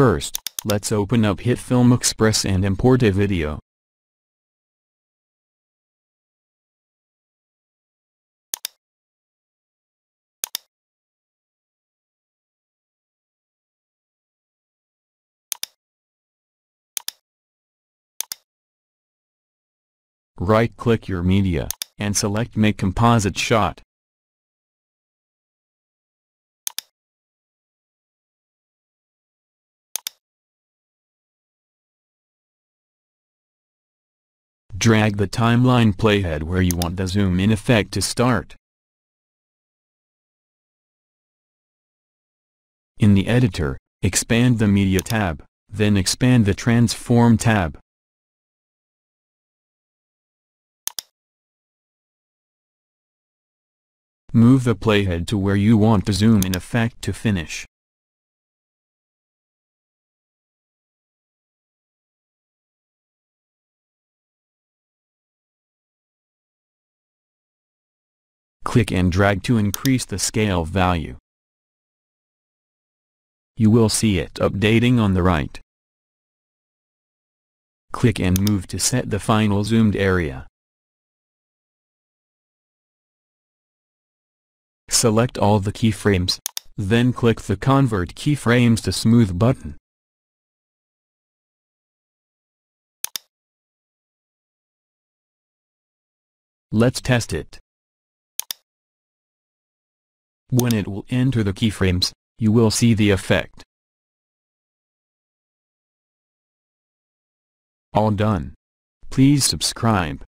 First, let's open up HitFilm Express and import a video. Right-click your media, and select Make Composite Shot. Drag the timeline playhead where you want the zoom-in effect to start. In the editor, expand the Media tab, then expand the Transform tab. Move the playhead to where you want the zoom-in effect to finish. Click and drag to increase the scale value. You will see it updating on the right. Click and move to set the final zoomed area. Select all the keyframes, then click the Convert Keyframes to Smooth button. Let's test it. When it will enter the keyframes, you will see the effect. All done. Please subscribe.